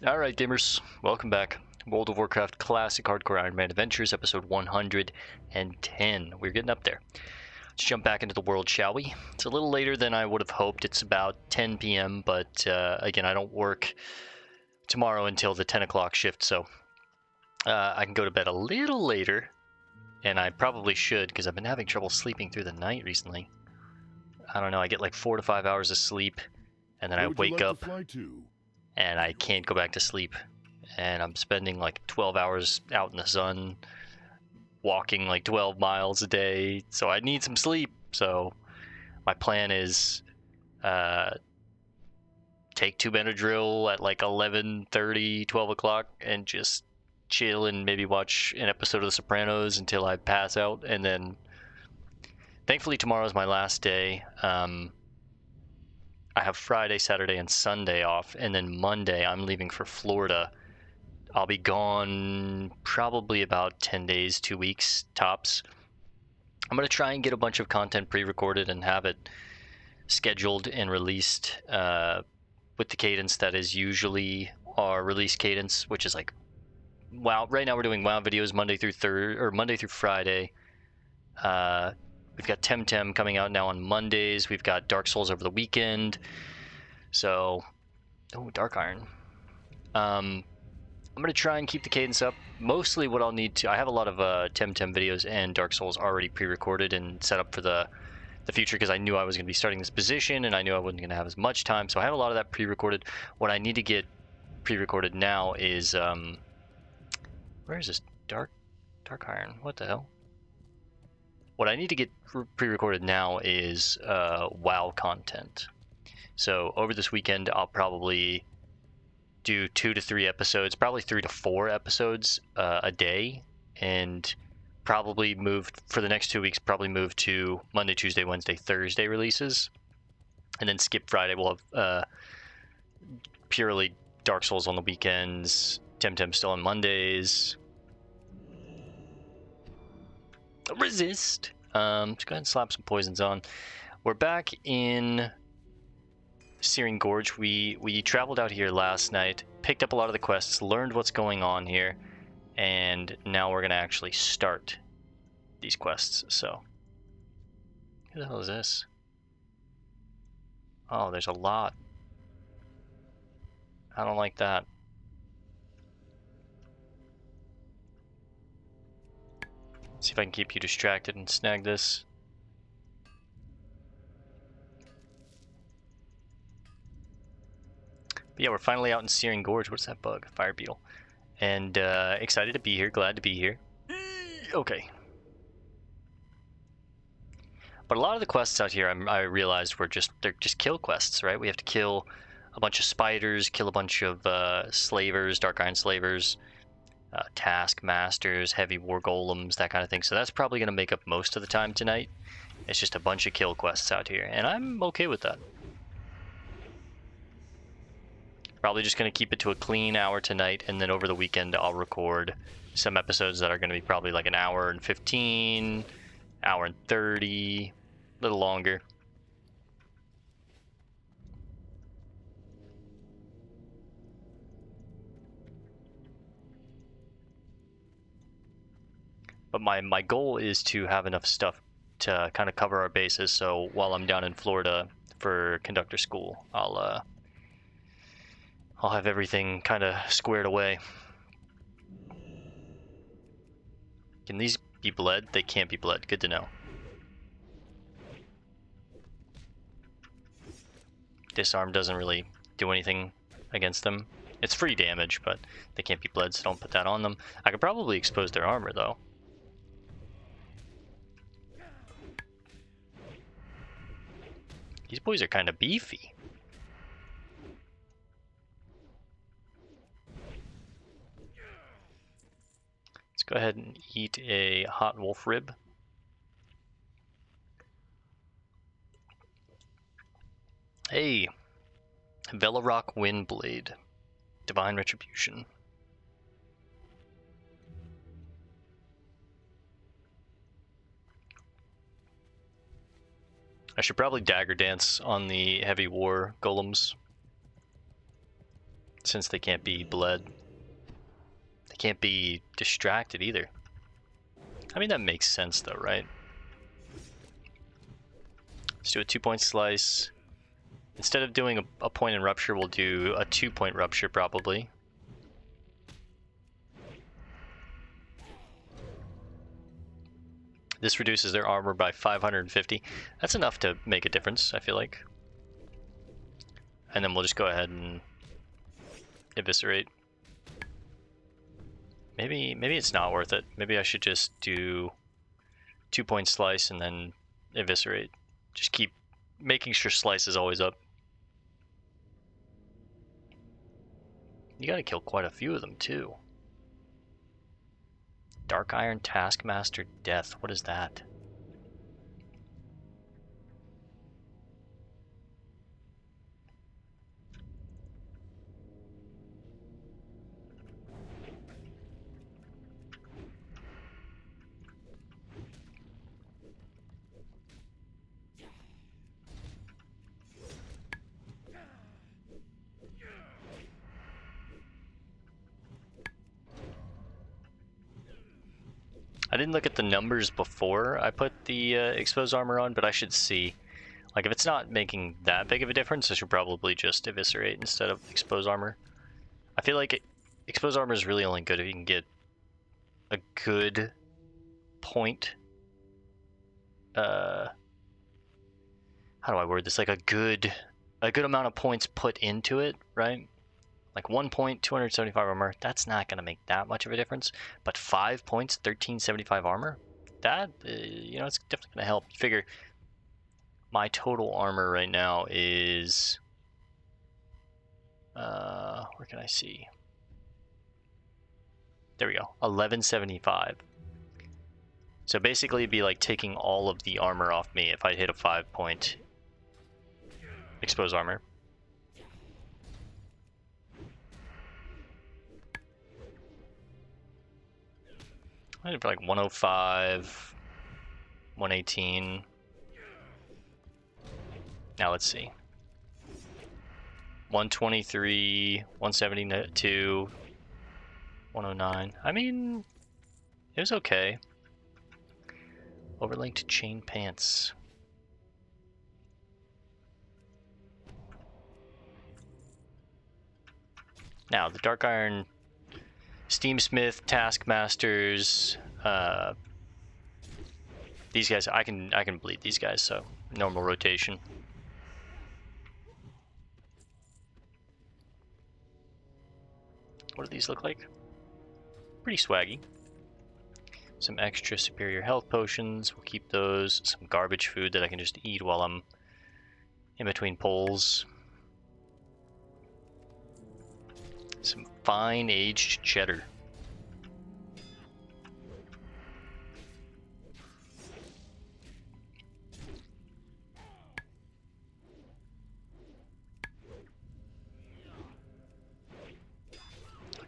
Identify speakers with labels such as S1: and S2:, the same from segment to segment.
S1: Alright gamers, welcome back. World of Warcraft Classic Hardcore Ironman Adventures, episode 110. We're getting up there. Let's jump back into the world, shall we? It's a little later than I would have hoped. It's about 10 p.m., but again, I don't work tomorrow until the 10 o'clock shift, so I can go to bed a little later, and I probably should, because I've been having trouble sleeping through the night recently. I don't know, I get like 4 to 5 hours of sleep, and then I wake up, and I can't go back to sleep. And I'm spending like 12 hours out in the sun, walking like 12 miles a day, so I need some sleep. So my plan is take 2 Benadryl at like 11:30, 12 o'clock, and just chill and maybe watch an episode of The Sopranos until I pass out. And then thankfully tomorrow's my last day. I have Friday, Saturday, and Sunday off, and then Monday I'm leaving for Florida. I'll be gone probably about 10 days, 2 weeks tops. I'm going to try and get a bunch of content pre-recorded and have it scheduled and released with the cadence that is usually our release cadence, which is like WoW. Right now we're doing WoW videos Monday through Friday. We've got Temtem coming out now on Mondays. We've got Dark Souls over the weekend. So, Dark Iron. I'm going to try and keep the cadence up. Mostly what I'll need to... I have a lot of Temtem videos and Dark Souls already pre-recorded and set up for the future, because I knew I was going to be starting this position and I knew I wasn't going to have as much time. So I have a lot of that pre-recorded. What I need to get pre-recorded now is... where is this? Dark Iron. What the hell? What I need to get pre-recorded now is WoW content. So over this weekend, I'll probably do 2 to 3 episodes, probably 3 to 4 episodes a day, and probably move for the next 2 weeks, probably move to Monday, Tuesday, Wednesday, Thursday releases, and then skip Friday. We'll have purely Dark Souls on the weekends, Temtem still on Mondays. Resist! Let's go ahead and slap some poisons on. We're back in Searing Gorge. We traveled out here last night, picked up a lot of the quests, learned what's going on here, and now we're gonna actually start these quests. So, who the hell is this? Oh, there's a lot. I don't like that. See if I can keep you distracted and snag this. But yeah, we're finally out in Searing Gorge. What's that bug? Fire beetle. And excited to be here, glad to be here. Okay. But a lot of the quests out here, I realized they're just kill quests, right? We have to kill a bunch of spiders, kill a bunch of slavers, Dark Iron slavers, Taskmasters, heavy War Golems, that kind of thing. So that's probably going to make up most of the time tonight. It's just a bunch of kill quests out here, and I'm okay with that. Probably just going to keep it to a clean hour tonight, and then over the weekend I'll record some episodes that are going to be probably like an hour and 15, hour and 30, a little longer. But my goal is to have enough stuff to kind of cover our bases, so while I'm down in Florida for conductor school, I'll have everything kind of squared away. Can these be bled? They can't be bled. Good to know. Disarm doesn't really do anything against them. It's free damage, but they can't be bled, so don't put that on them. I could probably expose their armor, though. These boys are kind of beefy. Let's go ahead and eat a hot wolf rib. Hey, Velarok Windblade, Divine Retribution. I should probably dagger dance on the heavy war golems. since they can't be bled. They can't be distracted either. I mean, that makes sense though, right? Let's do a 2-point slice. Instead of doing a point in rupture, we'll do a 2-point rupture probably. This reduces their armor by 550. That's enough to make a difference, I feel like. And then we'll just go ahead and eviscerate. Maybe it's not worth it. Maybe I should just do 2-point slice and then eviscerate. Just keep making sure slice is always up. You gotta kill quite a few of them too. Dark Iron Taskmaster Death. What is that? I didn't look at the numbers before I put the exposed armor on, but I should see. Like, if it's not making that big of a difference, I should probably just eviscerate instead of exposed armor. I feel like exposed armor is really only good if you can get a good point. How do I word this? Like a good amount of points put into it, right? Like 1 point, 275 armor, that's not going to make that much of a difference. But 5 points, 1375 armor, that, you know, it's definitely going to help. Figure my total armor right now is, where can I see? There we go, 1175. So basically it'd be like taking all of the armor off me if I hit a 5-point exposed armor. I did for like 105, 118. Now let's see. 123, 172, 109. I mean, it was okay. Overlinked chain pants. Now the Dark Iron Steamsmith, Taskmasters, these guys, I can bleed these guys, so normal rotation. What do these look like? Pretty swaggy. Some extra superior health potions, we'll keep those. Some garbage food that I can just eat while I'm in between pulls. Some fine aged cheddar.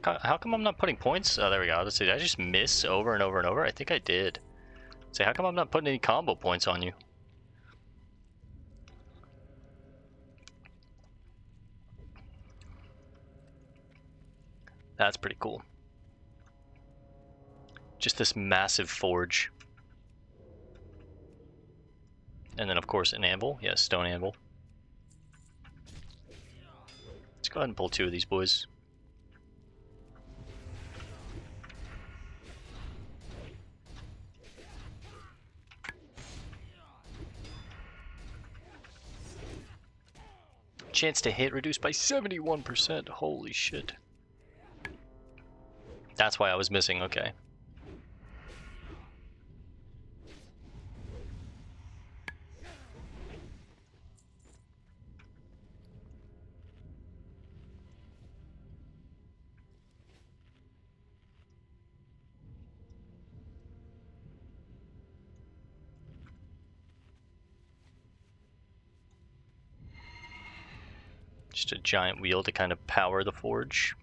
S1: How come I'm not putting points? Oh, there we go. Let's see. Did I just miss over and over and over? I think I did. Say, how come I'm not putting any combo points on you? That's pretty cool. Just this massive forge. And then, of course, an anvil. Yes, stone anvil. Let's go ahead and pull 2 of these boys. Chance to hit reduced by 71%. Holy shit. That's why I was missing. Okay. Just a giant wheel to kind of power the forge.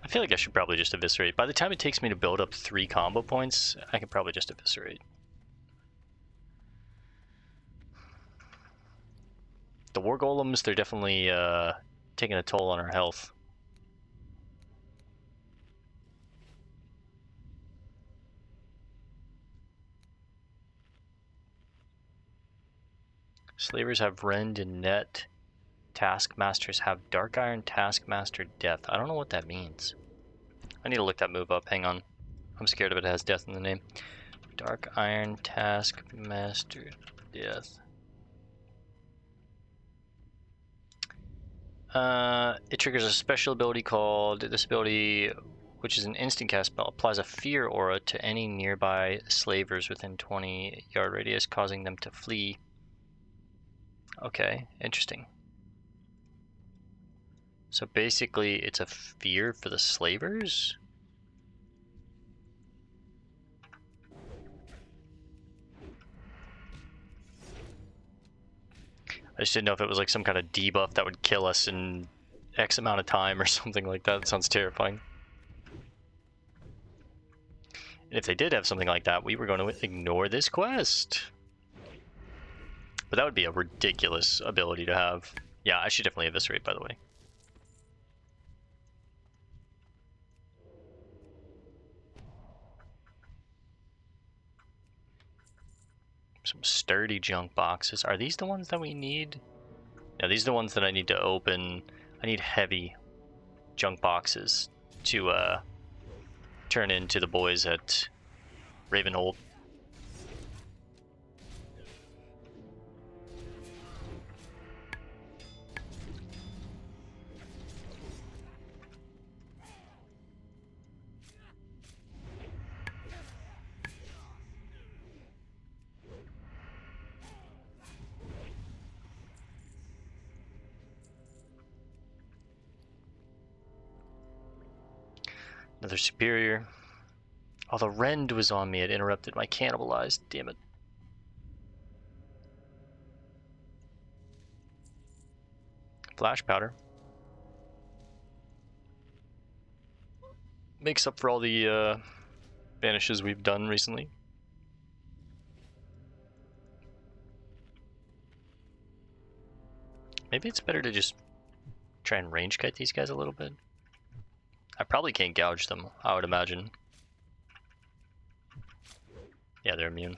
S1: I feel like I should probably just eviscerate. By the time it takes me to build up 3 combo points, I can probably just eviscerate. The War Golems, they're definitely taking a toll on our health. Slavers have Rend and Net. Taskmasters have Dark Iron, Taskmaster, Death. I don't know what that means. I need to look that move up. Hang on. I'm scared of it. It has Death in the name. Dark Iron, Taskmaster, Death. It triggers a special ability called this ability, which is an instant cast spell, applies a fear aura to any nearby slavers within 20-yard radius, causing them to flee. Okay, interesting. So basically, it's a fear for the slavers? I just didn't know if it was like some kind of debuff that would kill us in X amount of time or something like that. That sounds terrifying. And if they did have something like that, we were going to ignore this quest. But that would be a ridiculous ability to have. Yeah, I should definitely eviscerate, by the way. Some sturdy junk boxes. Are these the ones that we need? Yeah, these are the ones that I need to open. I need heavy junk boxes to turn into the boys at Ravenhold. Another superior. Oh, the Rend was on me. It interrupted my cannibalized. Damn it. Flash powder. Makes up for all the vanishes we've done recently. Maybe it's better to just try and range kite these guys a little bit. I probably can't gouge them, I would imagine. Yeah, they're immune.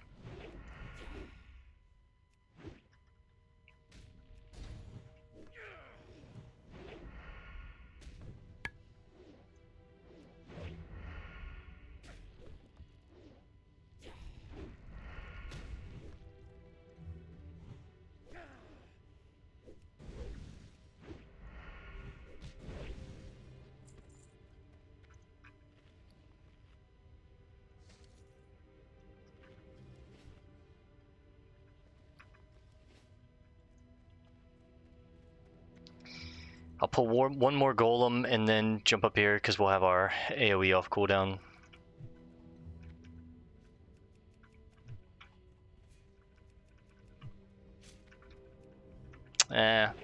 S1: I'll pull one more golem and then jump up here because we'll have our AoE off cooldown.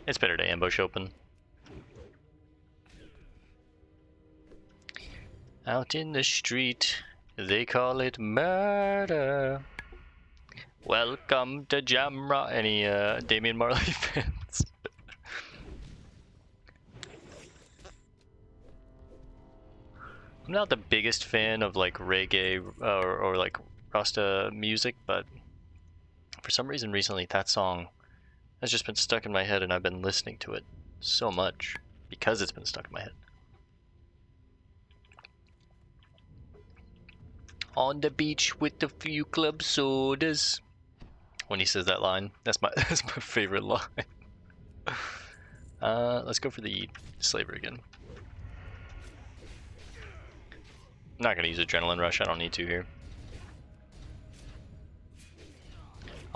S1: It's better to ambush open. Out in the street, they call it murder. Welcome to Jamra. Any Damian Marley fans? I'm not the biggest fan of like reggae or like Rasta music, but for some reason recently that song has just been stuck in my head and I've been listening to it so much because it's been stuck in my head. On the beach with a few club sodas. When he says that line, that's my favorite line. Let's go for the slaver again. I'm not gonna use Adrenaline Rush, I don't need to here.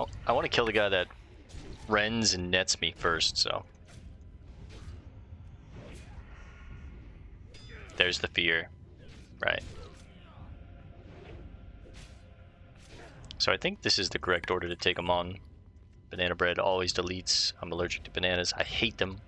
S1: Oh, I want to kill the guy that rends and nets me first, so. There's the fear, right. So I think this is the correct order to take them on. Banana bread always deletes. I'm allergic to bananas. I hate them.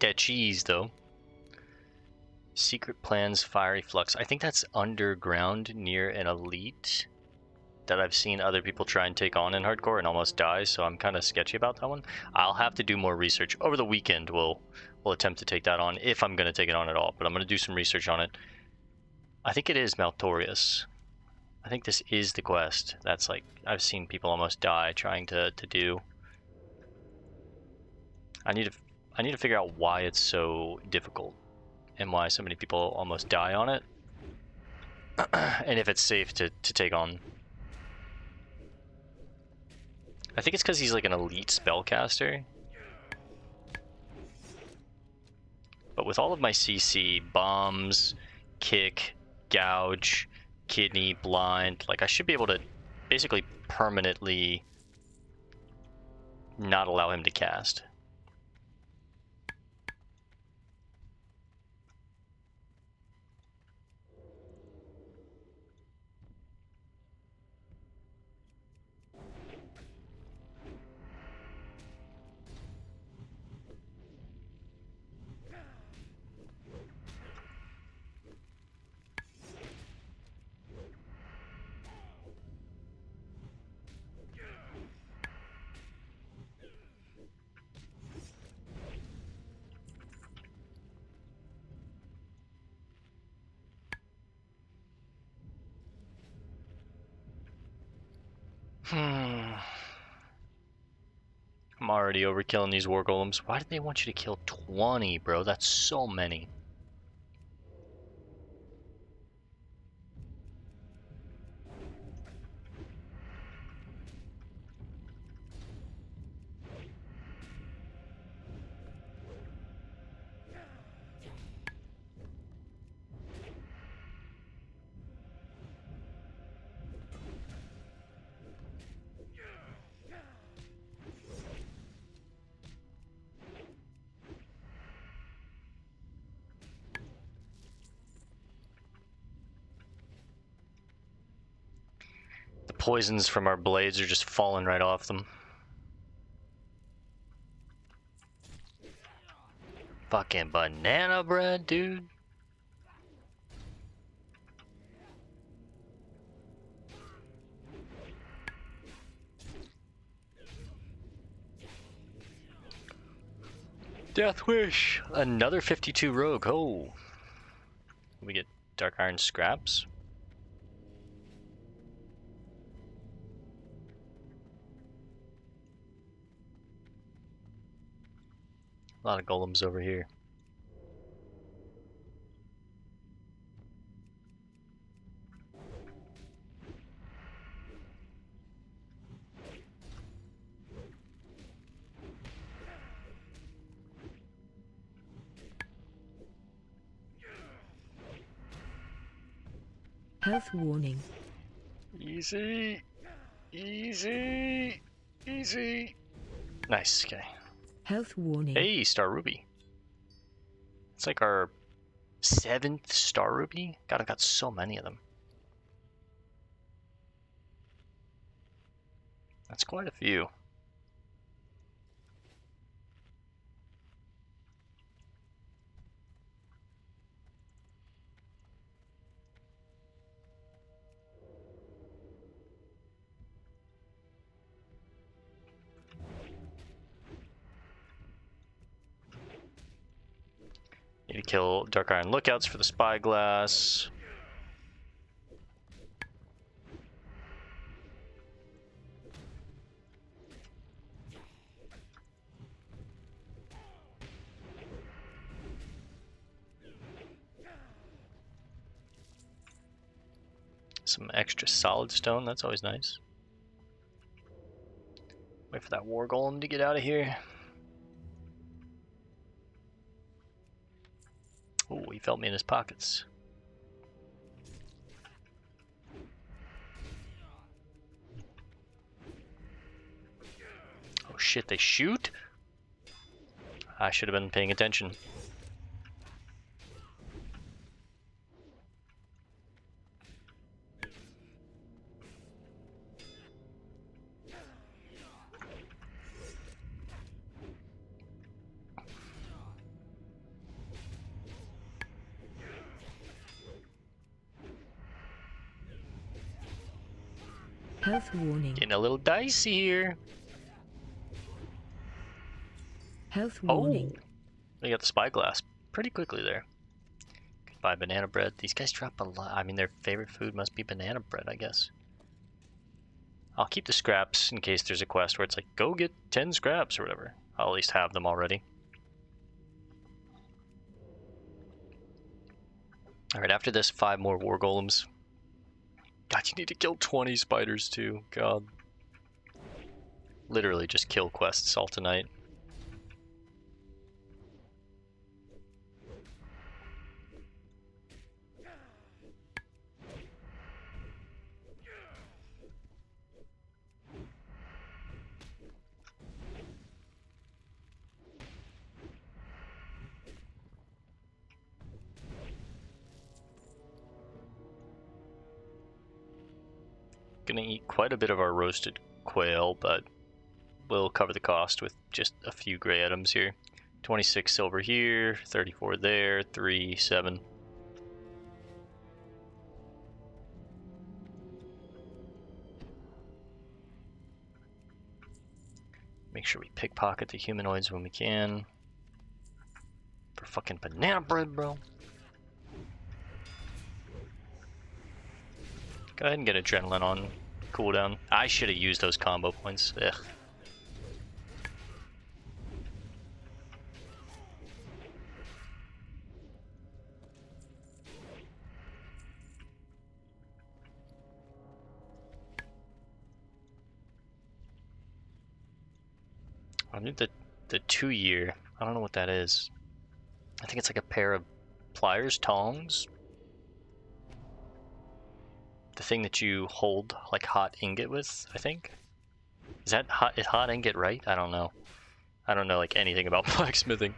S1: that cheese, though. Secret Plans Fiery Flux. I think that's underground near an elite that I've seen other people try and take on in hardcore and almost die, so I'm kind of sketchy about that one. I'll have to do more research. Over the weekend, we'll attempt to take that on, if I'm going to take it on at all, but I'm going to do some research on it. I think it is Maltorius. I think this is the quest that's like, I've seen people almost die trying to do. I need to figure out why it's so difficult and why so many people almost die on it, and if it's safe to take on. I think it's because he's like an elite spellcaster. But with all of my CC, bombs, kick, gouge, kidney, blind, like I should be able to basically permanently not allow him to cast. I'm already overkilling these War Golems. Why did they want you to kill 20, bro? That's so many. The poisons from our blades are just falling right off them. Fucking banana bread, dude. Death Wish! Another 52 rogue. Oh. We get Dark Iron scraps. A lot of golems over here.
S2: Health warning.
S1: Easy. Easy. Easy. Nice, okay.
S2: Health warning.
S1: Hey, Star Ruby. It's like our 7th Star Ruby. God, I've got so many of them. That's quite a few. Need to kill Dark Iron Lookouts for the Spyglass. Some extra solid stone, that's always nice. Wait for that War Golem to get out of here. Oh, he felt me in his pockets. Oh shit, they shoot? I should have been paying attention.
S2: Health warning.
S1: Getting a little dicey here.
S2: Health
S1: Oh,
S2: warning.
S1: we got the spyglass pretty quickly there. Could buy banana bread. These guys drop a lot. I mean, their favorite food must be banana bread, I guess. I'll keep the scraps in case there's a quest where it's like, go get 10 scraps or whatever. I'll at least have them already. Alright, after this, 5 more War Golems. God, you need to kill 20 spiders too. God. Literally just kill quests all tonight. Gonna eat quite a bit of our roasted quail, but we'll cover the cost with just a few gray items here. 26 silver here, 34 there, 3, 7. Make sure we pickpocket the humanoids when we can. For fucking banana bread, bro. Go ahead and get adrenaline on cooldown. I should have used those combo points. Ugh. I need the 2-year. I don't know what that is. I think it's like a pair of pliers, tongs. The thing that you hold like hot ingot with, I think. Is hot ingot right? I don't know. I don't know like anything about blacksmithing.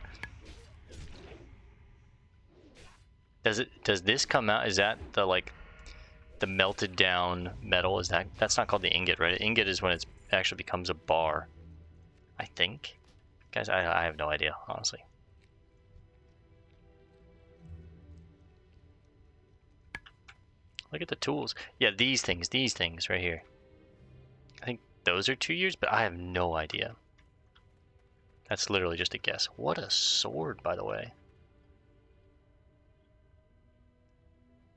S1: Does this come out? Is that the melted down metal? That's not called the ingot, right? Ingot is when it actually becomes a bar. I think. Guys, I have no idea, honestly. Look at the tools. Yeah, these things right here. I think those are 2 years, but I have no idea. That's literally just a guess. What a sword, by the way.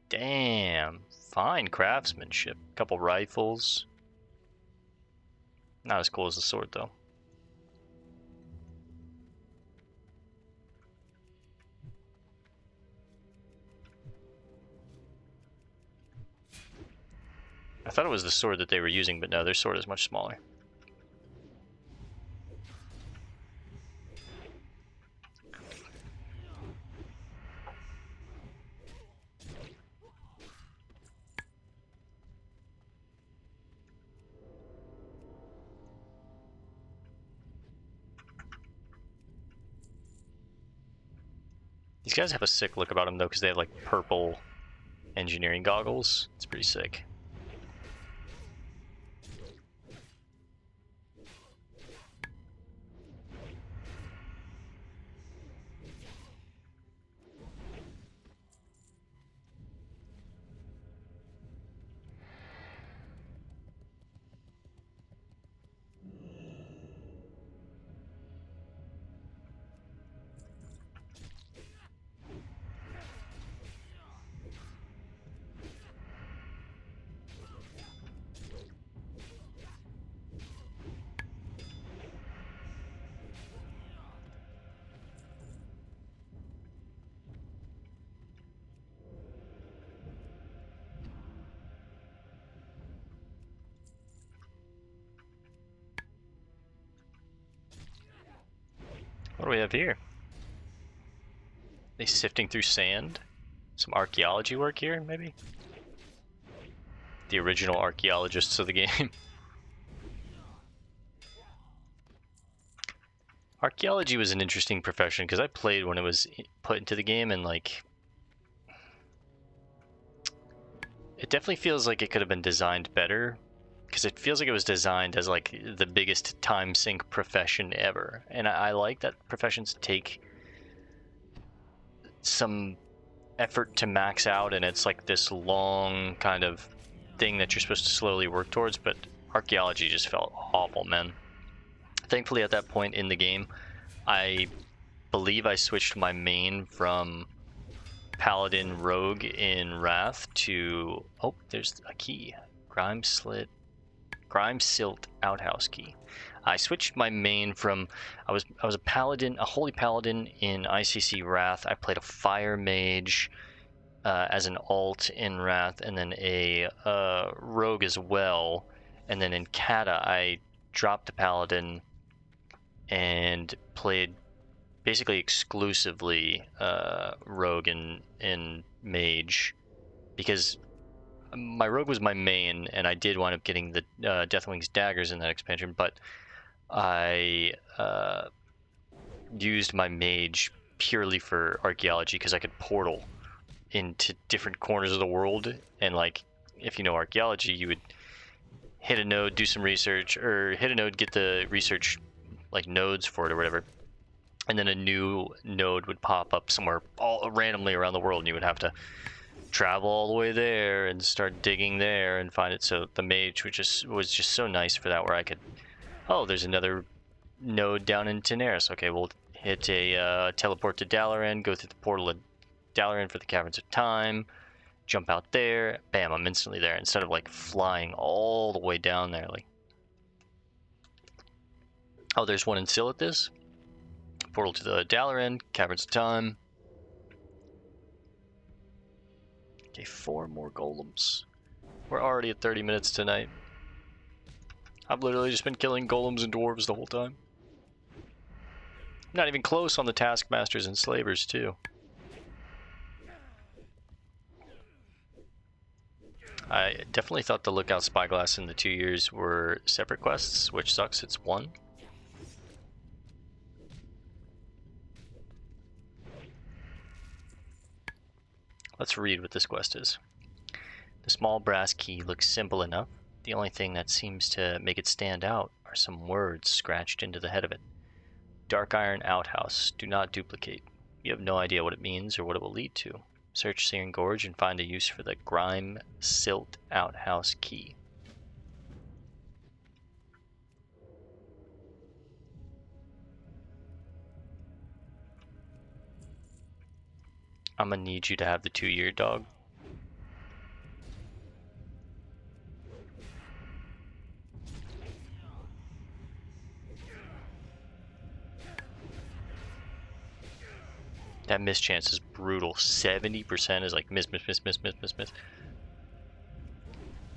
S1: Damn. Fine craftsmanship. Couple rifles. Not as cool as the sword, though. I thought it was the sword that they were using, but no, their sword is much smaller. These guys have a sick look about them, though, because they have, like, purple engineering goggles. It's pretty sick. What do we have here? They sifting through sand? Some archaeology work here, maybe? The original archaeologists of the game. Archaeology was an interesting profession because I played when it was put into the game, and like it definitely feels like it could have been designed better, because it feels like it was designed as like the biggest time sink profession ever. And I like that professions take some effort to max out, and it's like this long kind of thing that you're supposed to slowly work towards, but archaeology just felt awful, man. Thankfully, at that point in the game, I believe I switched my main from Paladin Rogue in Wrath to... Oh, there's a key. Grime Silt Outhouse key. I switched my main from... I was a Paladin, a Holy Paladin in ICC Wrath. I played a Fire Mage as an alt in Wrath, and then a Rogue as well. And then in Kata, I dropped the Paladin and played basically exclusively Rogue and Mage, because my Rogue was my main, and I did wind up getting the Deathwing's daggers in that expansion, but I used my Mage purely for archaeology because I could portal into different corners of the world, and like, if you know archaeology, you would hit a node, do some research, or hit a node, get the research like nodes for it or whatever, and then a new node would pop up somewhere all randomly around the world, and you would have to travel all the way there and start digging there and find it. So the mage was just so nice for that, where I could, oh, there's another node down in Tenaris. Okay, we'll hit a teleport to Dalaran, go through the portal of Dalaran for the Caverns of Time, jump out there, bam, I'm instantly there, instead of like flying all the way down there. Like, oh, there's one in Silithus. Portal to the Dalaran, Caverns of Time. Okay, 4 more golems. We're already at 30 minutes tonight. I've literally just been killing golems and dwarves the whole time. Not even close on the Taskmasters and Slavers, too. I definitely thought the Lookout Spyglass and the 2 years were separate quests, which sucks, it's one. Let's read what this quest is. The small brass key looks simple enough. The only thing that seems to make it stand out are some words scratched into the head of it. Dark Iron Outhouse. Do not duplicate. You have no idea what it means or what it will lead to. Search Searing Gorge and find a use for the Grime Silt Outhouse key. I'm gonna need you to have the 2-year dog. That miss chance is brutal. 70% is like miss.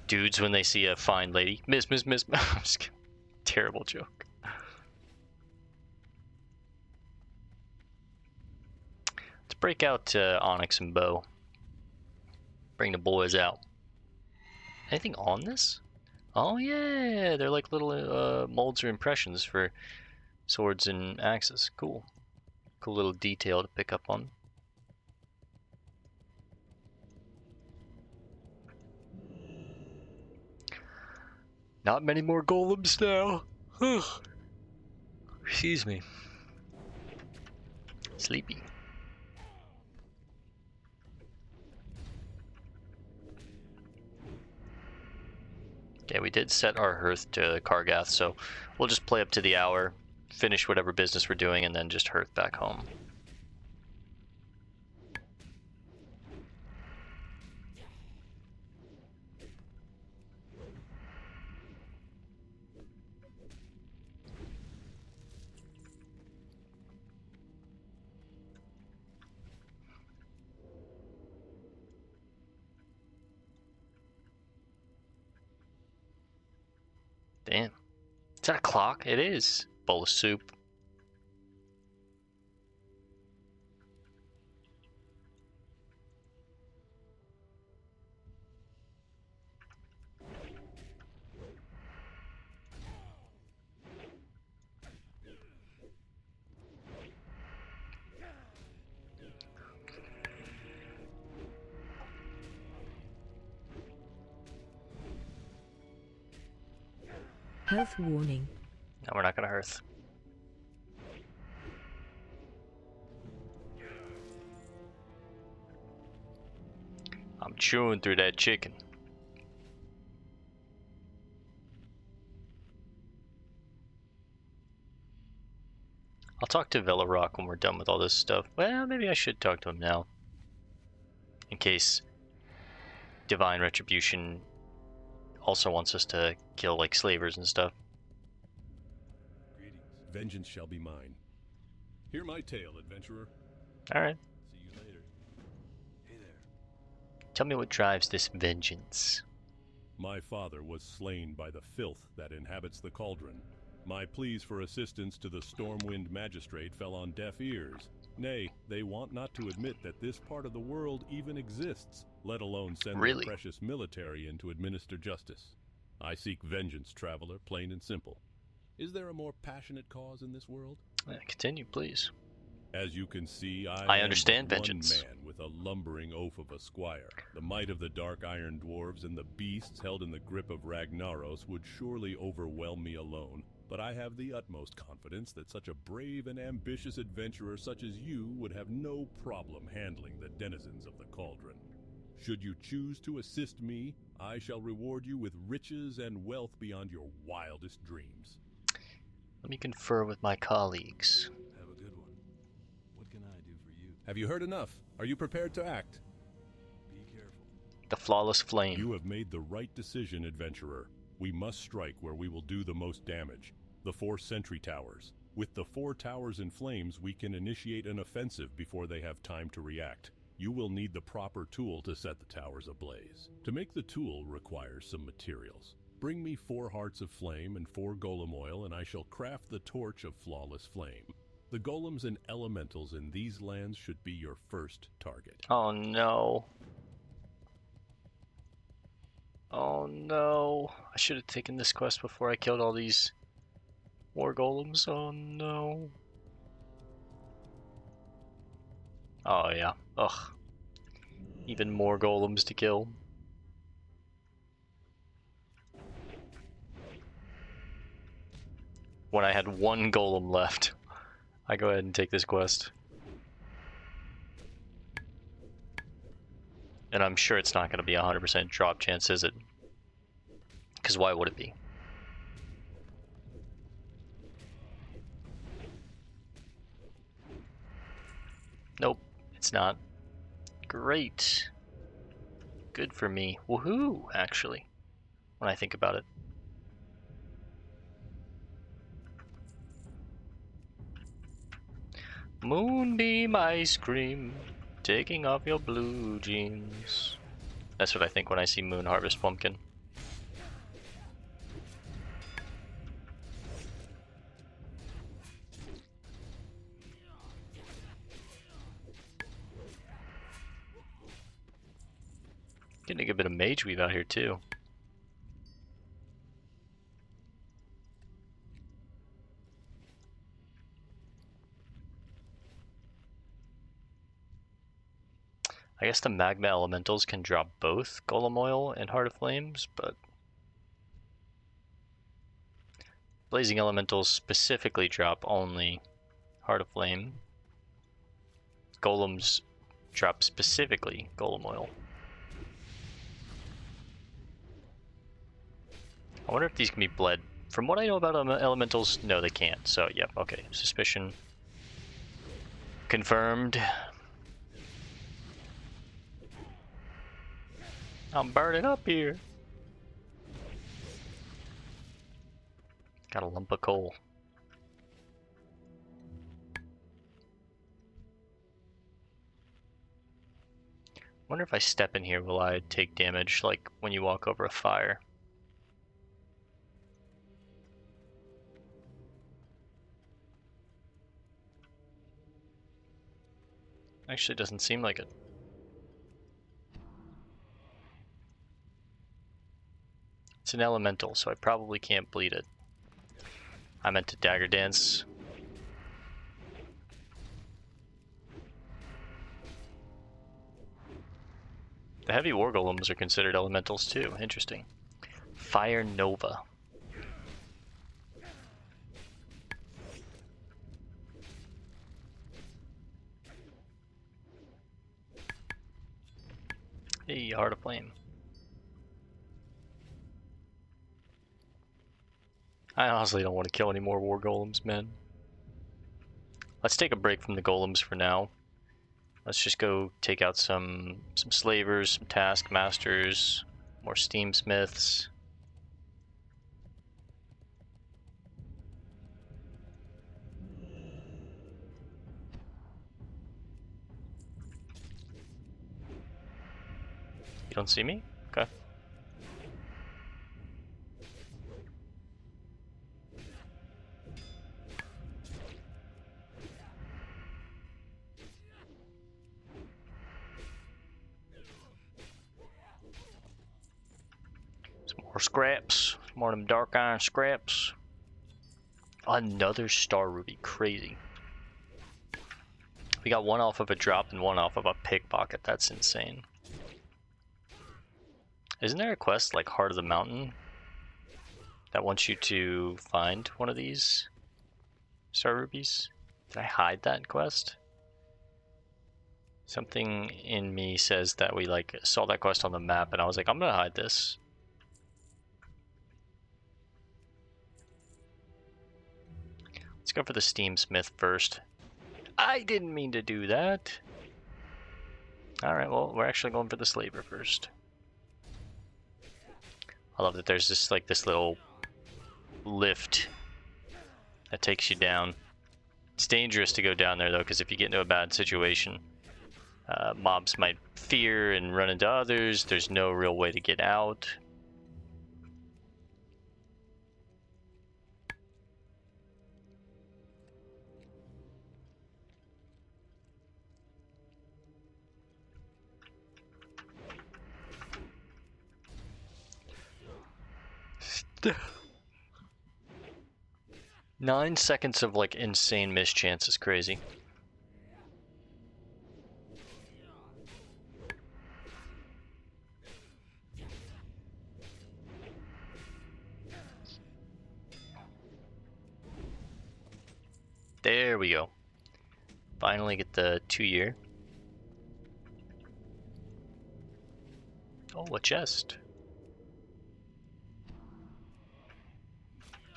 S1: Dudes, when they see a fine lady, miss. Terrible joke. Let's break out Onyx and Bow. Bring the boys out. Anything on this? Oh yeah, they're like little molds or impressions for swords and axes. Cool. Cool little detail to pick up on. Not many more golems now. Excuse me. Sleepy. Okay, we did set our hearth to Kargath, so we'll just play up to the hour, finish whatever business we're doing, and then just hearth back home. Damn. Is that a clock? It is. Bowl of soup.
S2: Health warning.
S1: No, we're not gonna hearth. I'm chewing through that chicken. I'll talk to Velarok when we're done with all this stuff. Well, maybe I should talk to him now. In case Divine Retribution also wants us to kill, like, slavers and stuff.
S3: Greetings. Vengeance shall be mine. Hear my tale, adventurer.
S1: Alright.
S3: See you later. Hey there.
S1: Tell me what drives this vengeance.
S3: My father was slain by the filth that inhabits the cauldron. My pleas for assistance to the Stormwind Magistrate fell on deaf ears. Nay, they want not to admit that this part of the world even exists, let alone send their precious military in to administer justice. I seek vengeance, traveler, plain and simple. Is there a more passionate cause in this world?
S1: Continue, please.
S3: As you can see, I
S1: understand
S3: am but
S1: vengeance.
S3: one man with a lumbering oaf of a squire. The might of the dark iron dwarves and the beasts held in the grip of Ragnaros would surely overwhelm me alone, but I have the utmost confidence that such a brave and ambitious adventurer such as you would have no problem handling the denizens of the cauldron. Should you choose to assist me, I shall reward you with riches and wealth beyond your wildest dreams.
S1: Let me confer with my colleagues.
S3: Have a good one. What can I do for you? Have you heard enough? Are you prepared to act? Be careful.
S1: The flawless flame.
S3: You have made the right decision, adventurer. We must strike where we will do the most damage. The 4 sentry towers. With the 4 towers in flames, we can initiate an offensive before they have time to react. You will need the proper tool to set the towers ablaze. To make the tool requires some materials. Bring me 4 hearts of flame and 4 golem oil, and I shall craft the torch of flawless flame. The golems and elementals in these lands should be your first target.
S1: Oh no. Oh no. I should have taken this quest before I killed all these War Golems. Oh no. Oh yeah. Ugh. Even more golems to kill. When I had 1 golem left, I go ahead and take this quest. And I'm sure it's not going to be a 100% drop chance, is it? Because why would it be? Nope, it's not. Great. Good for me. Woohoo, actually, when I think about it. Moonbeam ice cream, taking off your blue jeans. That's what I think when I see Moon Harvest Pumpkin. Getting a good bit of Mage Weave out here too. I guess the Magma Elementals can drop both Golem Oil and Heart of Flames, but Blazing Elementals specifically drop only Heart of Flame. Golems drop specifically Golem Oil. I wonder if these can be bled. From what I know about Elementals, no they can't, so yeah, okay. Suspicion confirmed. I'm burning up here. Got a lump of coal. Wonder if I step in here, will I take damage like when you walk over a fire? Actually, doesn't seem like it. It's an elemental, so I probably can't bleed it. I meant to dagger dance. The heavy war golems are considered elementals too. Interesting. Fire Nova. Hey, Heart of Flame. I honestly don't want to kill any more war golems, man. Let's take a break from the golems for now. Let's just go take out some slavers, some taskmasters, more steamsmiths. You don't see me? Okay. Some more scraps. More of them dark iron scraps. Another star ruby. Crazy. We got one off of a drop and one off of a pickpocket. That's insane. Isn't there a quest like Heart of the Mountain that wants you to find one of these star rubies? Did I hide that quest? Something in me says that we like saw that quest on the map and I was like, I'm gonna hide this. Let's go for the Steamsmith first. I didn't mean to do that. Alright, well, we're actually going for the slaver first. I love that there's this like this little lift that takes you down. It's dangerous to go down there though, because if you get into a bad situation, mobs might fear and run into others. There's no real way to get out. Nine seconds of like insane mischance is crazy. There we go. Finally get the 2-year. Oh, a chest.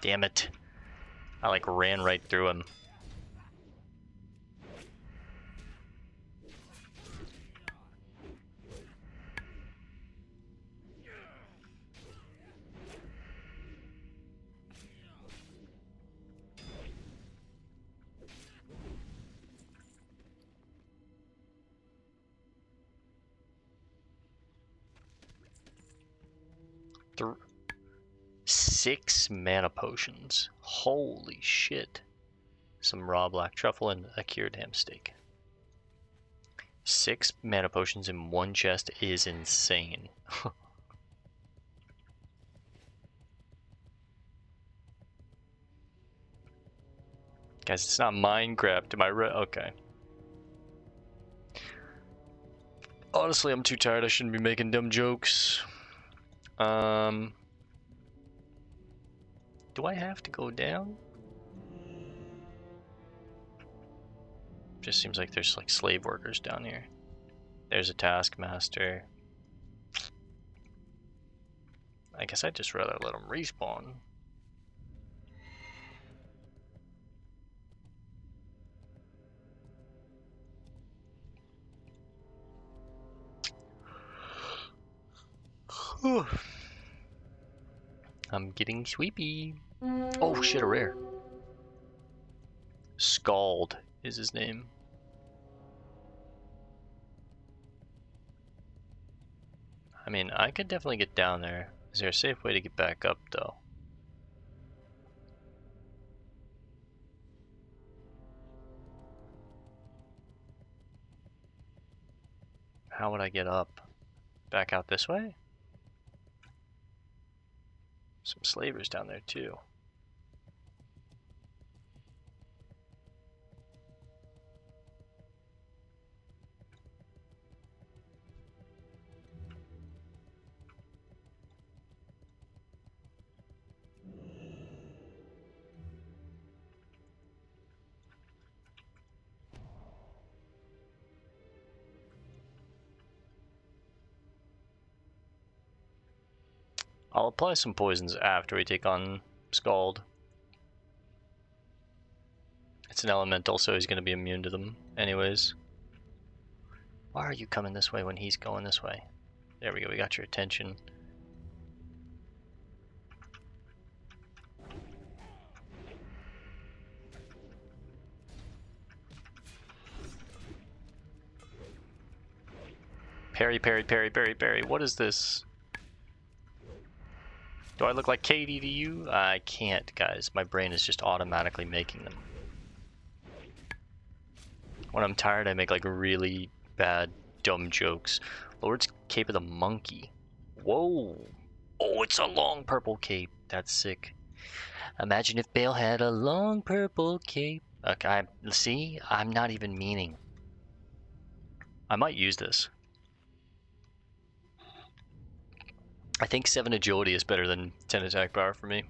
S1: Damn it. I like ran right through him. Th 6 mana potions. Holy shit. Some raw black truffle and a cured ham steak. 6 mana potions in one chest is insane. Guys, it's not Minecraft, am I right? Okay. Honestly, I'm too tired. I shouldn't be making dumb jokes. Do I have to go down? Just seems like there's like slave workers down here. There's a taskmaster. I guess I'd just rather let them respawn. I'm getting sleepy. Oh shit, a rare. Scald is his name. I mean, I could definitely get down there. Is there a safe way to get back up though? How would I get up? Back out this way? Some slavers down there too. I'll apply some poisons after we take on Scald. It's an elemental, so he's going to be immune to them anyways. Why are you coming this way when he's going this way? There we go, we got your attention. Parry, parry, parry, parry, parry. What is this? Do I look like Katie to you? I can't, guys. My brain is just automatically making them. When I'm tired, I make like really bad, dumb jokes. Lord's Cape of the Monkey. Whoa. Oh, it's a long purple cape. That's sick. Imagine if Bale had a long purple cape. Okay, see? I'm not even meaning. I might use this. I think 7 agility is better than 10 attack power for me.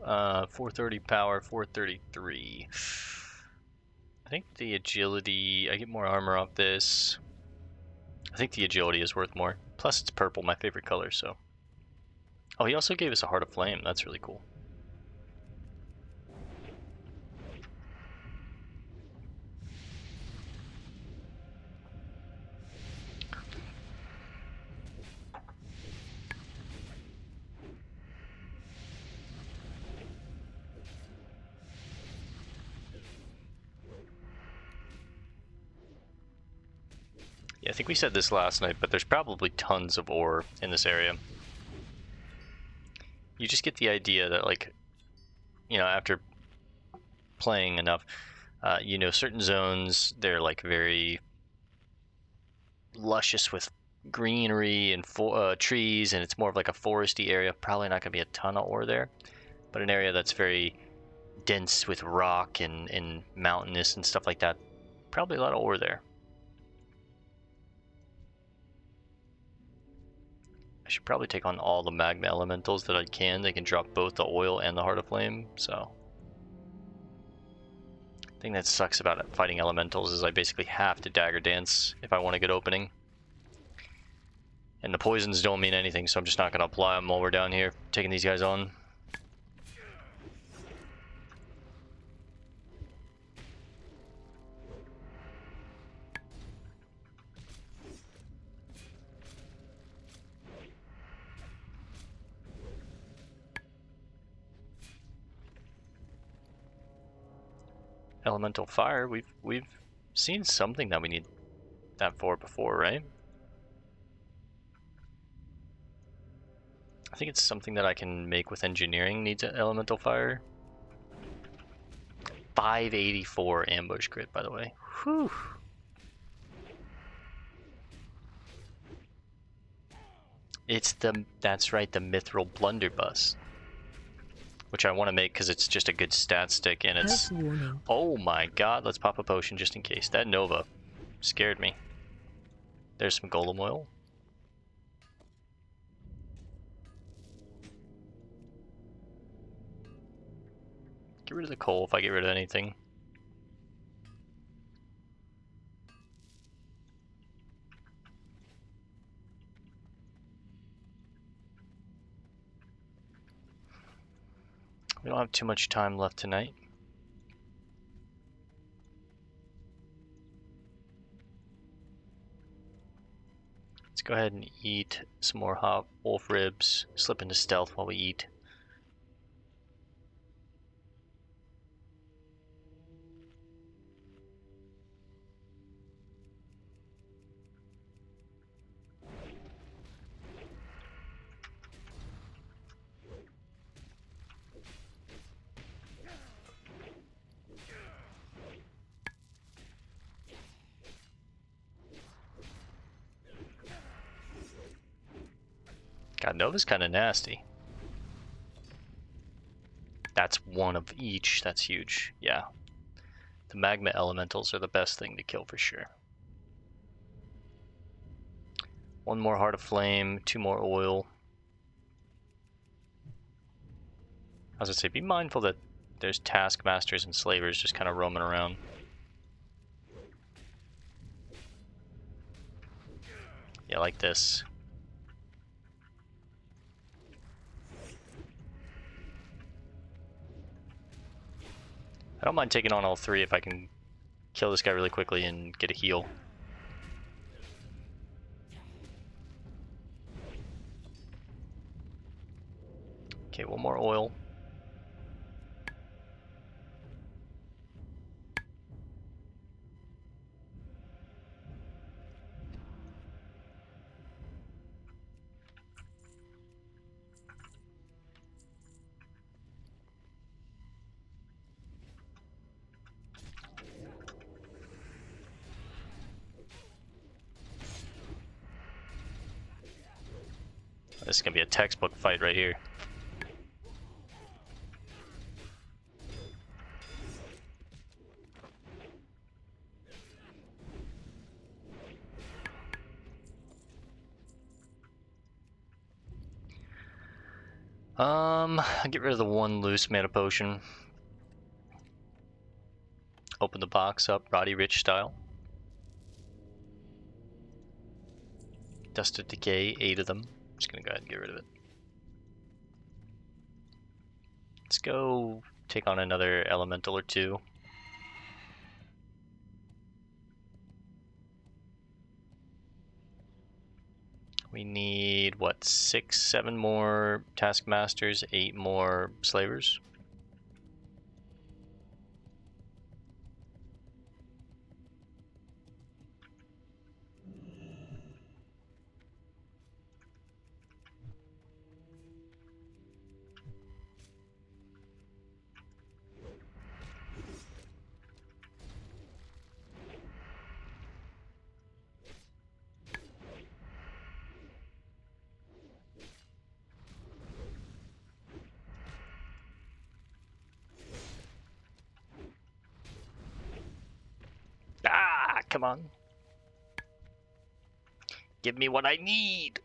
S1: 430 power, 433. I think the agility, I get more armor off this. I think the agility is worth more. Plus it's purple, my favorite color, so. Oh, he also gave us a Heart of Flame. That's really cool. Yeah, I think we said this last night, but there's probably tons of ore in this area. You just get the idea that, like, you know, after playing enough, you know, certain zones, they're like very luscious with greenery and trees, and it's more of like a foresty area. Probably not going to be a ton of ore there, but an area that's very dense with rock and mountainous and stuff like that. Probably a lot of ore there. I should probably take on all the Magma Elementals that I can. They can drop both the oil and the Heart of Flame, so. The thing that sucks about fighting Elementals is I basically have to Dagger Dance if I want a good opening. And the poisons don't mean anything, so I'm just not going to apply them while we're down here taking these guys on. Elemental Fire, we've seen something that we need that for before, right? I think it's something that I can make with engineering needs an Elemental Fire. 584 ambush crit, by the way. Whew. It's that's right, the Mithril Blunderbuss. Which I want to make because it's just a good stat stick and it's... Oh my god, let's pop a potion just in case. That Nova scared me. There's some Golem Oil. Get rid of the coal if I get rid of anything. We don't have too much time left tonight. Let's go ahead and eat some more hot wolf ribs. Slip into stealth while we eat. God, Nova's kind of nasty. That's one of each. That's huge. Yeah. The Magma Elementals are the best thing to kill for sure. One more Heart of Flame, 2 more oil. I was gonna say, be mindful that there's Taskmasters and Slavers just kind of roaming around. Yeah, like this. don't mind taking on all 3 if I can kill this guy really quickly and get a heal. Okay, 1 more oil. This is gonna be a textbook fight right here. I'll get rid of the 1 loose mana potion. Open the box up, Roddy Rich style. Dust of Decay, 8 of them. Just gonna go ahead and get rid of it. Let's go take on another elemental or 2. We need, what, 6, 7 more Taskmasters, 8 more Slavers? Ah, come on. Give me what I need.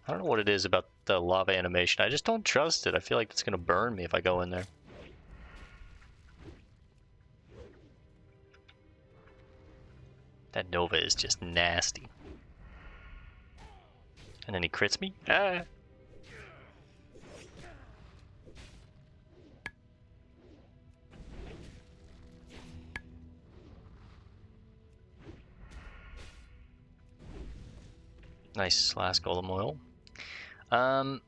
S1: I don't know what it is about the lava animation. I just don't trust it. I feel like it's gonna burn me if I go in there. That Nova is just nasty. And then he crits me? Ah! Nice, last golem oil. I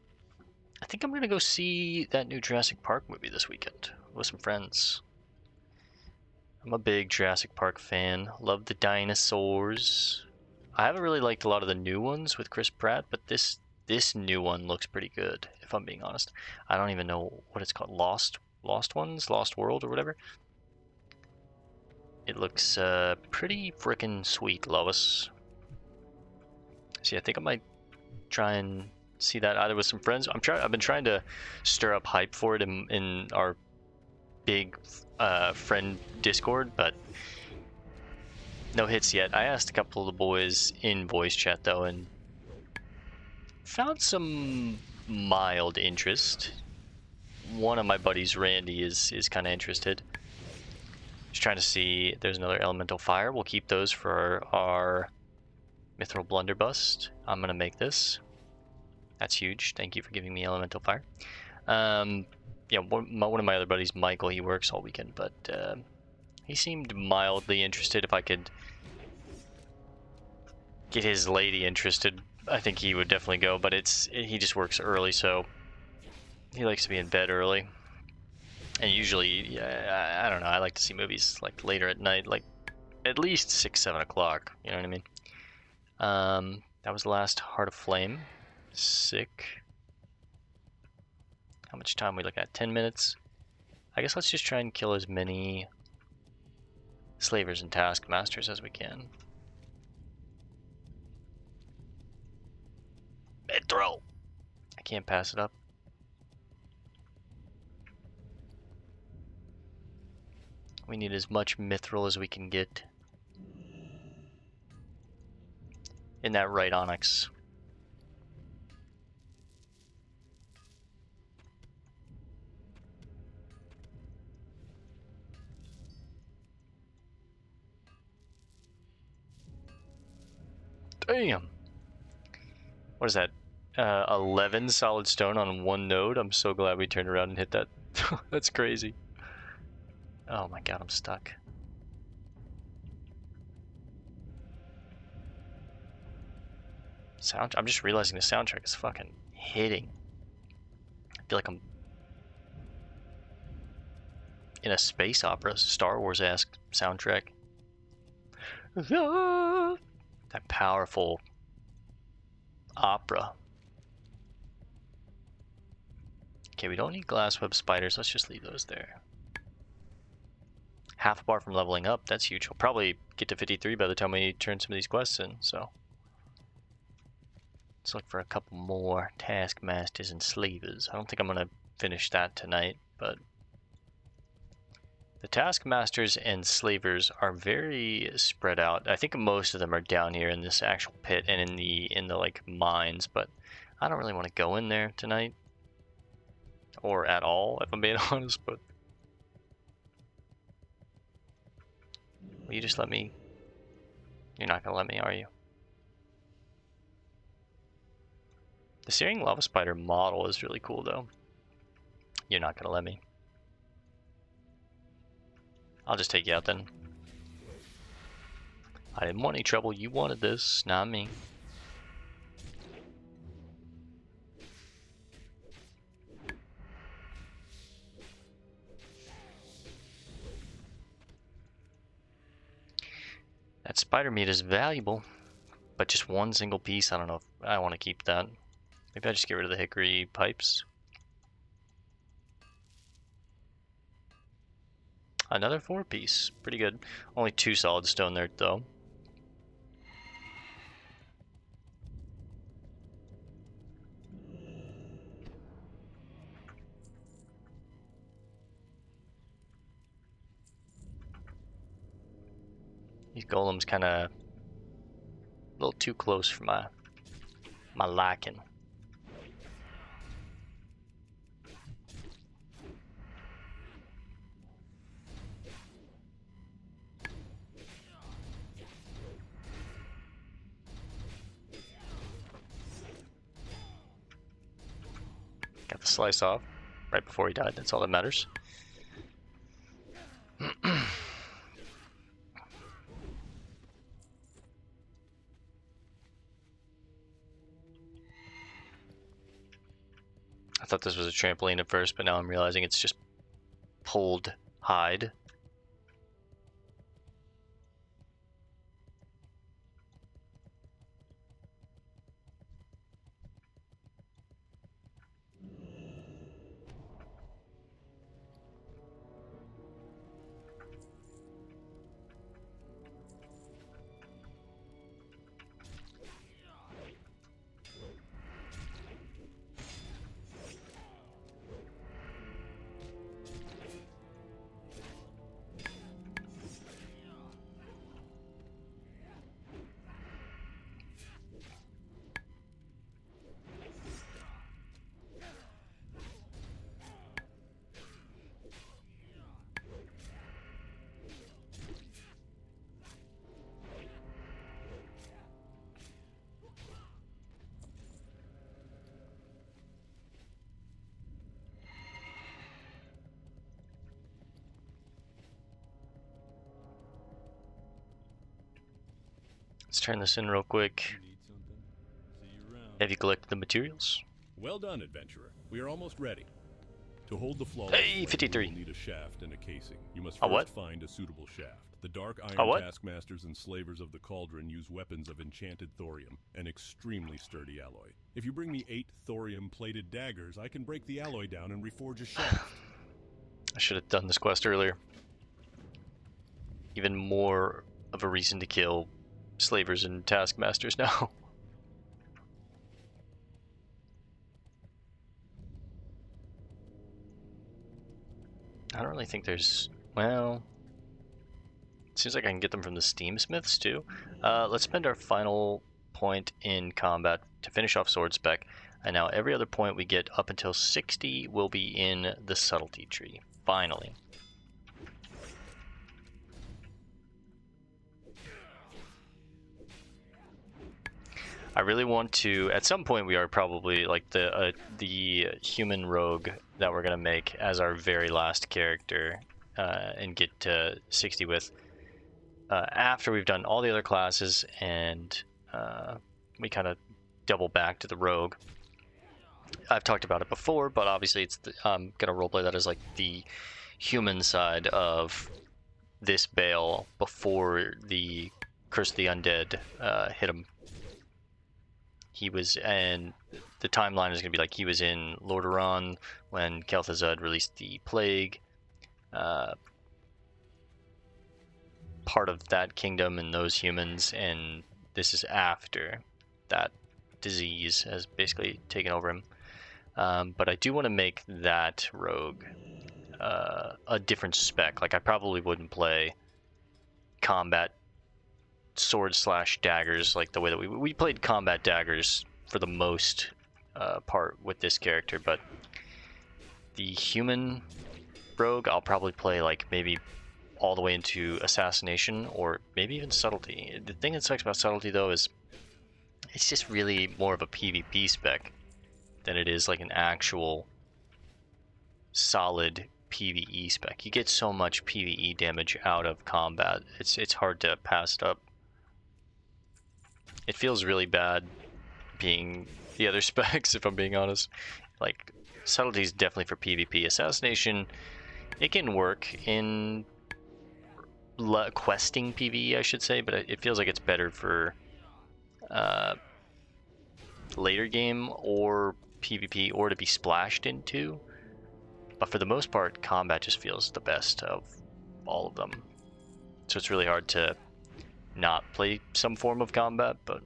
S1: think I'm gonna go see that new Jurassic Park movie this weekend with some friends. I'm a big Jurassic Park fan. Love the dinosaurs. I haven't really liked a lot of the new ones with Chris Pratt, but this new one looks pretty good, if I'm being honest. I don't even know what it's called. Lost World or whatever. It looks pretty frickin' sweet, Lois. See, I think I might try and see that either with some friends. I've been trying to stir up hype for it in our big friend Discord, but no hits yet. I asked a couple of the boys in voice chat though, and found some mild interest. One of my buddies, Randy, is kind of interested. Just trying to see if there's another elemental fire. We'll keep those for our Mithril Blunderbuss. I'm gonna make this. That's huge. Thank you for giving me elemental fire. Yeah, one of my other buddies, Michael, he works all weekend, but he seemed mildly interested. If I could get his lady interested, I think he would definitely go, but he just works early, so he likes to be in bed early. And usually, yeah, I don't know, I like to see movies like later at night, like at least 6, 7 o'clock, you know what I mean? That was the last Heart of Flame. Sick. How much time we look at? 10 minutes. I guess let's just try and kill as many Slavers and Taskmasters as we can. Mithril! I can't pass it up. We need as much Mithril as we can get in that right onyx. Damn! What is that? 11 solid stone on one node. I'm so glad we turned around and hit that. That's crazy. Oh my god, I'm stuck. I'm just realizing the soundtrack is fucking hitting. I feel like I'm in a space opera, Star Wars-esque soundtrack. That powerful opera. Okay, we don't need glass web spiders. Let's just leave those there. Half a bar from leveling up. That's huge. We'll probably get to 53 by the time we turn some of these quests in, so. Let's look for a couple more Taskmasters and Slavers. I don't think I'm going to finish that tonight, but the Taskmasters and Slavers are very spread out. I think most of them are down here in this actual pit and in the like mines, but I don't really want to go in there tonight. Or at all, if I'm being honest, but will you just let me? You're not gonna let me, are you? The Searing Lava Spider model is really cool, though. You're not gonna let me. I'll just take you out then. I didn't want any trouble. You wanted this, not me. That spider meat is valuable, but just one single piece, I don't know if I want to keep that. Maybe I just get rid of the hickory pipes. Another 4-piece, pretty good. Only 2 solid stone there though. These golems kind of a little too close for my liking. Got the slice off right before he died. That's all that matters. I thought this was a trampoline at first, but now I'm realizing it's just pulled hide. Let's turn this in real quick. Have you collected the materials?
S3: Well done, adventurer. We are almost ready. To hold the flawless
S1: Hey, 53.
S3: you will need a shaft and a casing. You must
S1: A
S3: first
S1: what?
S3: find a suitable shaft. The dark
S1: A
S3: iron
S1: what?
S3: taskmasters and slavers of the cauldron use weapons of enchanted thorium, an extremely sturdy alloy. If you bring me 8 thorium-plated daggers, I can break the alloy down and reforge a shaft.
S1: I should have done this quest earlier. Even more of a reason to kill slavers and taskmasters now. I don't really think there's... well... it seems like I can get them from the Steamsmiths too. Let's spend our final point in combat to finish off sword spec. And now every other point we get up until 60 will be in the subtlety tree. Finally. I really want to. At some point, we are probably like the human rogue that we're gonna make as our very last character, and get to 60 with. After we've done all the other classes and we kind of double back to the rogue. I've talked about it before, but obviously it's I'm gonna roleplay that as like the human side of this Bale before the Curse of the Undead hit him. He was, and the timeline is gonna be like he was in Lordaeron when Kel'Thuzad released the plague. Part of that kingdom and those humans, and this is after that disease has basically taken over him. But I do want to make that rogue a different spec. Like I probably wouldn't play combat swords / daggers like the way that we played combat daggers for the most part with this character, but the human rogue I'll probably play like maybe all the way into assassination or maybe even subtlety. The thing that sucks about subtlety though is it's just really more of a PvP spec than it is like an actual solid PvE spec. You get so much PvE damage out of combat. It's hard to pass it up. It feels really bad being the other specs if I'm being honest. Like subtlety is definitely for PvP. Assassination, it can work in questing PvE, I should say, but it feels like it's better for later game or PvP or to be splashed into. But for the most part, combat just feels the best of all of them. So it's really hard to not play some form of combat, but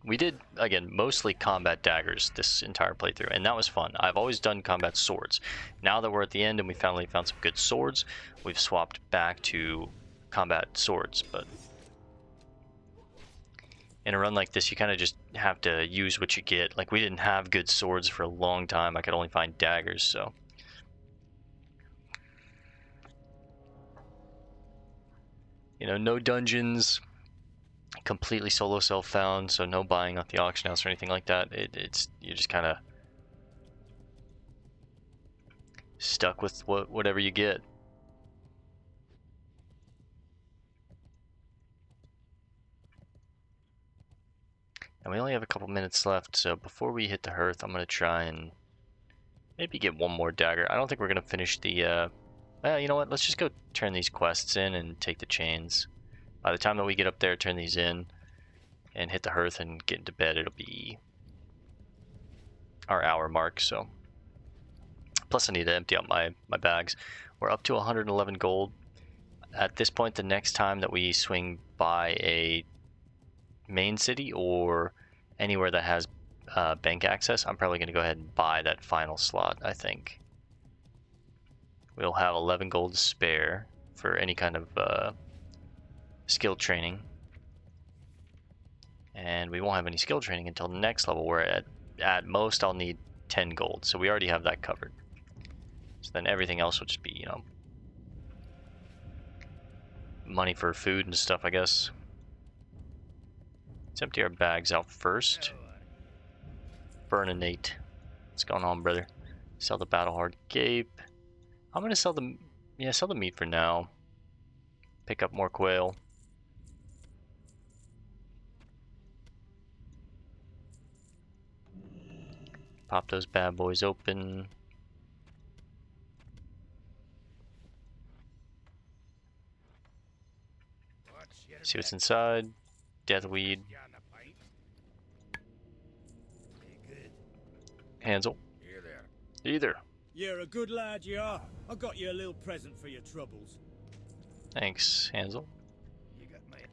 S1: we did, again, mostly combat daggers this entire playthrough, and that was fun. I've always done combat swords. Now that we're at the end and we finally found some good swords, we've swapped back to combat swords, but in a run like this, you kind of just have to use what you get. Like, we didn't have good swords for a long time. I could only find daggers, so. You know, no dungeons, completely solo self-found, so no buying off the auction house or anything like that. It's you're just kind of stuck with whatever you get. And we only have a couple minutes left, so before we hit the hearth, I'm going to try and maybe get one more dagger. I don't think we're going to finish the, well, you know what, let's just go turn these quests in and take the chains. By the time that we get up there, turn these in, and hit the hearth and get into bed, it'll be our hour mark, so. Plus I need to empty out my bags. We're up to 111 gold. At this point, the next time that we swing by a main city or anywhere that has bank access, I'm probably going to go ahead and buy that final slot, I think. We'll have 11 gold to spare for any kind of skill training. And we won't have any skill training until the next level, where at most I'll need 10 gold. So we already have that covered. So then everything else will just be, you know, money for food and stuff, I guess. Let's empty our bags out first. Burninate. What's going on, brother? Sell the Battlehard Cape. I'm gonna sell the meat for now. Pick up more quail. Pop those bad boys open. See what's inside. Deathweed. Hansel. Either.
S4: You're a good lad, you are. I got you a little present for your troubles.
S1: Thanks, Hansel.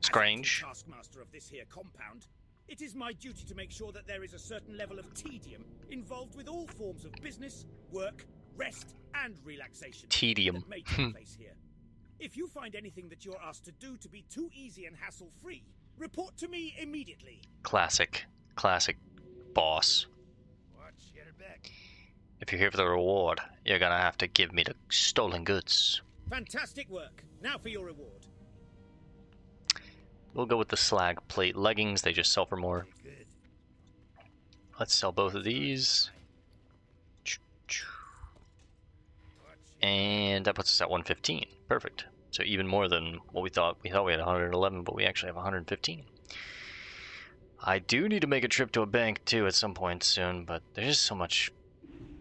S4: Scrange. Taskmaster of this here compound. It is my duty to make sure that there is a certain level of tedium involved with all forms of business, work, rest, and relaxation.
S1: Tedium.
S4: That may take place here. If you find anything that you're asked to do to be too easy and hassle-free, report to me immediately.
S1: Classic boss. If you're here for the reward, you're gonna have to give me the stolen goods.
S4: Fantastic work. Now for your reward.
S1: We'll go with the slag plate leggings. They just sell for more. Let's sell both of these. And that puts us at 115. Perfect. So even more than what we thought. We thought we had 111, but we actually have 115. I do need to make a trip to a bank too at some point soon, but there's just so much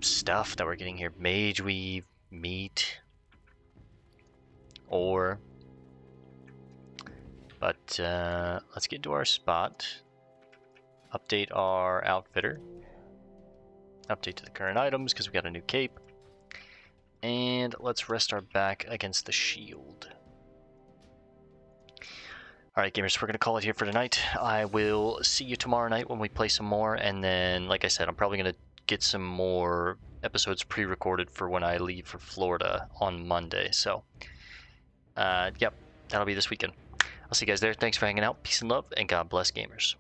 S1: stuff that we're getting here. Mage weave, meat, ore. But let's get to our spot. Update our outfitter. Update to the current items because we got a new cape. And let's rest our back against the shield. Alright gamers, we're going to call it here for tonight. I will see you tomorrow night when we play some more, and then, like I said, I'm probably going to get some more episodes pre-recorded for when I leave for Florida on Monday. So, yep, that'll be this weekend. I'll see you guys there. Thanks for hanging out. Peace and love, and God bless gamers.